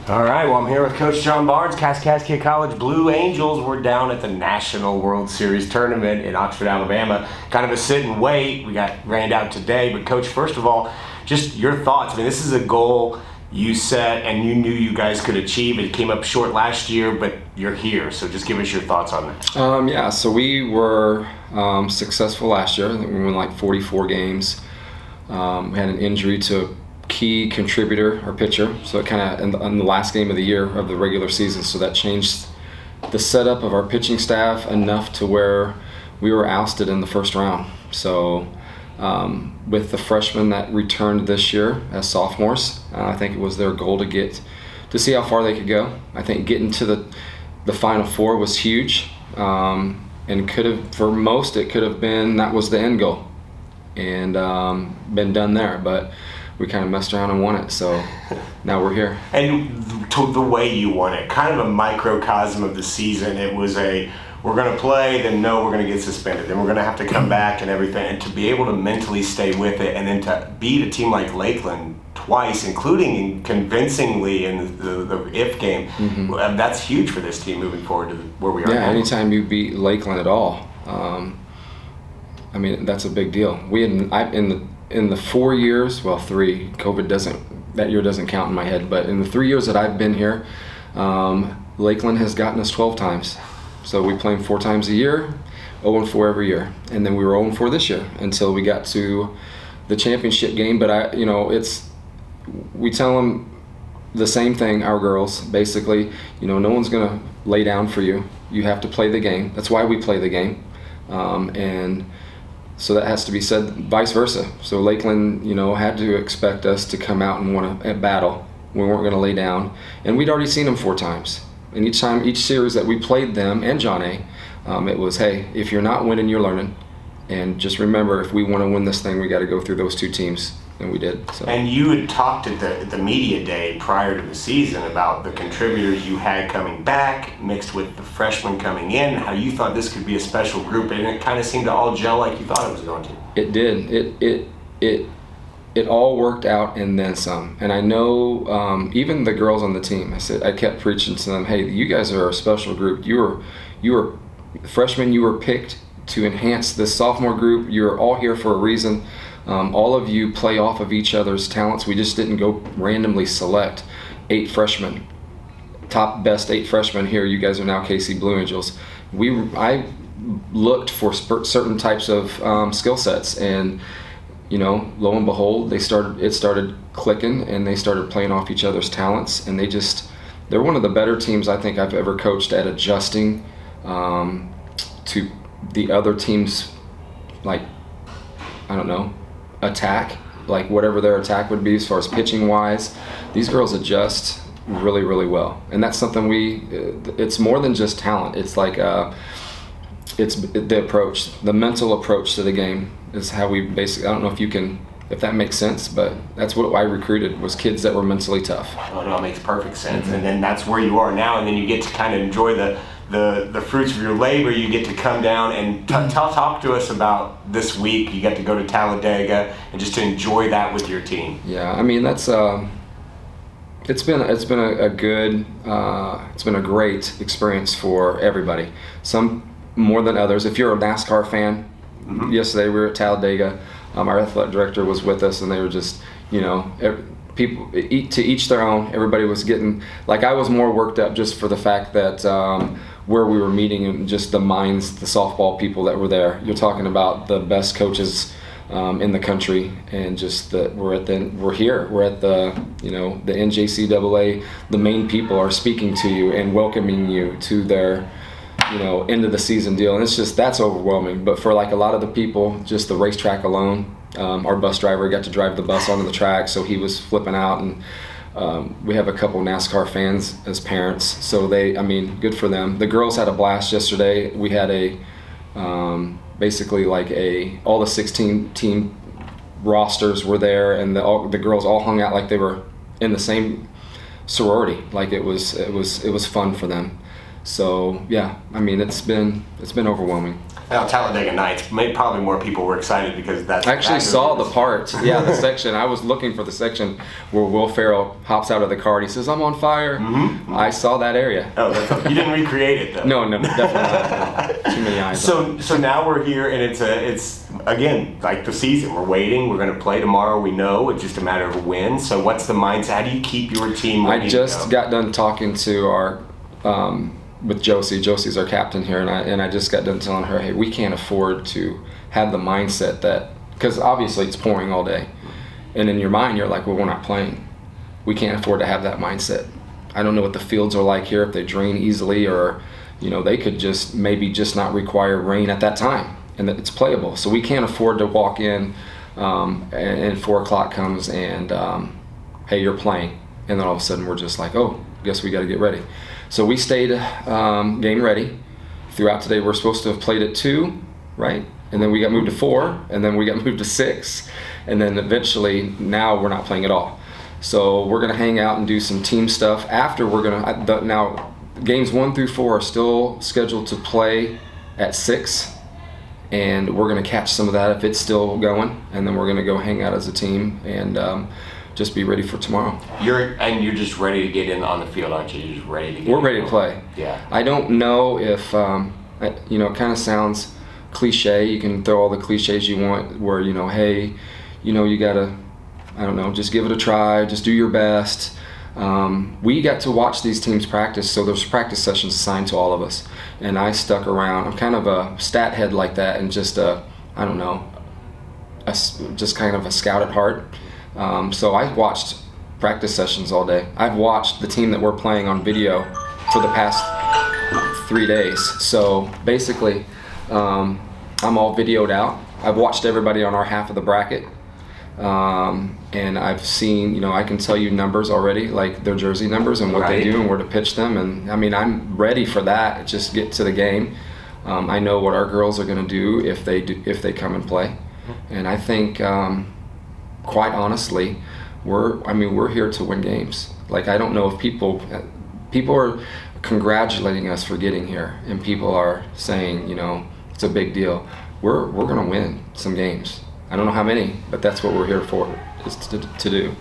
All right, well, I'm here with Coach John Barnes, Kaskaskia College Blue Angels. We're down at the National World Series Tournament in Oxford, Alabama. Kind of a sit and wait. We got rained out today. But, Coach, first of all, just your thoughts. I mean, this is a goal you set and you knew you guys could achieve. It came up short last year, but you're here. So just give us your thoughts on that. So we were successful last year. I think we won like 44 games. We had an injury to a key contributor or pitcher, so it kind of in the last game of the year of the regular season, so that changed the setup of our pitching staff enough to where we were ousted in the first round. So with the freshmen that returned this year as sophomores, I think it was their goal to see how far they could go. I think getting to the Final Four was huge, and could have, for most, it could have been that was the end goal and been done there, but we kind of messed around and won it, so now we're here. And the way you won it, kind of a microcosm of the season. It was we're going to play, then no, we're going to get suspended, then we're going to have to come back and everything. And to be able to mentally stay with it, and then to beat a team like Lakeland twice, including convincingly in the if game, that's huge for this team moving forward to where we are now. Yeah, anytime you beat Lakeland at all, I mean, that's a big deal. In the 4 years, well, 3, that year doesn't count in my head, but in the 3 years that I've been here, Lakeland has gotten us 12 times. So we play them 4 times a year, 0-4 every year. And then we were 0-4 this year until we got to the championship game. But we tell them the same thing, our girls, basically, no one's gonna lay down for you. You have to play the game. That's why we play the game. And so that has to be said, vice versa. So Lakeland, had to expect us to come out and want a battle. We weren't going to lay down. And we'd already seen them 4 times. And each series that we played them and John A., it was, hey, if you're not winning, you're learning. And just remember, if we want to win this thing, we got to go through those 2 teams. And we did. So. And you had talked at the media day prior to the season about the contributors you had coming back, mixed with the freshmen coming in, how you thought this could be a special group, and it kind of seemed to all gel like you thought it was going to. It did. It all worked out and then some. And I know even the girls on the team, I kept preaching to them, hey, you guys are a special group. You were freshmen, you were picked to enhance this sophomore group. You're all here for a reason. All of you play off of each other's talents. We just didn't go randomly select 8 freshmen, best 8 freshmen here. You guys are now KC Blue Angels. I looked for certain types of skill sets, and lo and behold, it started clicking, and they started playing off each other's talents, and they're one of the better teams I think I've ever coached at adjusting to the other team's, attack, whatever their attack would be as far as pitching wise. These girls adjust really, really well, and that's something it's more than just talent. It's it's the approach, the mental approach to the game is how we basically, I don't know if that makes sense, but that's what I recruited, was kids that were mentally tough. Oh no, it makes perfect sense. And then that's where you are now, and then you get to kind of enjoy the fruits of your labor. You get to come down and talk to us about this week. You get to go to Talladega and just to enjoy that with your team. Yeah, I mean, that's it's been a great experience for everybody. Some more than others. If you're a NASCAR fan, yesterday we were at Talladega. Our athletic director was with us, and they were just, people to each their own. Everybody was getting, I was more worked up just for the fact that where we were meeting and just the minds, the softball people that were there. You're talking about the best coaches in the country, and just that we're at the the NJCAA. The main people are speaking to you and welcoming you to their end of the season deal, and that's overwhelming. But for a lot of the people, just the racetrack alone, our bus driver got to drive the bus onto the track, so he was flipping out, and we have a couple NASCAR fans as parents, so good for them. The girls had a blast yesterday. We had all the 16 team rosters were there, and the girls all hung out like they were in the same sorority. It was fun for them. So yeah, I mean it's been overwhelming. Now, Talladega Nights, probably more people were excited because that's. I actually saw the part, the section. I was looking for the section where Will Ferrell hops out of the car and he says, "I'm on fire." Mm-hmm. I saw that area. Oh, you didn't recreate it though. No, definitely not. No. Too many eyes. So now we're here, and it's again like the season. We're waiting. We're going to play tomorrow. We know it's just a matter of a win. So what's the mindset? How do you keep your team ready? I just got done talking to our. With Josie. Josie's our captain here, and I just got done telling her, hey, we can't afford to have the mindset that, because obviously it's pouring all day, and in your mind you're like, well, we're not playing. We can't afford to have that mindset. I don't know what the fields are like here, if they drain easily, or they could just not require rain at that time, and that it's playable. So we can't afford to walk in and 4 o'clock comes and hey, you're playing, and then all of a sudden we're just like, oh, guess we got to get ready. So we stayed game ready throughout today. We're supposed to have played at 2, right? And then we got moved to 4, and then we got moved to 6, and then eventually now we're not playing at all. So we're gonna hang out and do some team stuff. After now games 1 through 4 are still scheduled to play at 6, and we're gonna catch some of that if it's still going, and then we're gonna go hang out as a team and just be ready for tomorrow. You're just ready to get in on the field, aren't you? You're just ready to get We're ready to play. Yeah. I don't know if, it kind of sounds cliche. You can throw all the cliches you want where, hey, you got to, I don't know, just give it a try. Just do your best. We got to watch these teams practice, so there's practice sessions assigned to all of us. And I stuck around. I'm kind of a stat head like that, and just just kind of a scout at heart. So I watched practice sessions all day. I've watched the team that we're playing on video for the past 3 days. So basically, I'm all videoed out. I've watched everybody on our half of the bracket. And I've seen, I can tell you numbers already, like their jersey numbers and what they do and where to pitch them. And I mean, I'm ready for that. Just get to the game. I know what our girls are going to do if they come and play. And I think, quite honestly, we're here to win games. Like, I don't know if people are congratulating us for getting here, and people are saying, it's a big deal. We're going to win some games. I don't know how many, but that's what we're here for, is to do.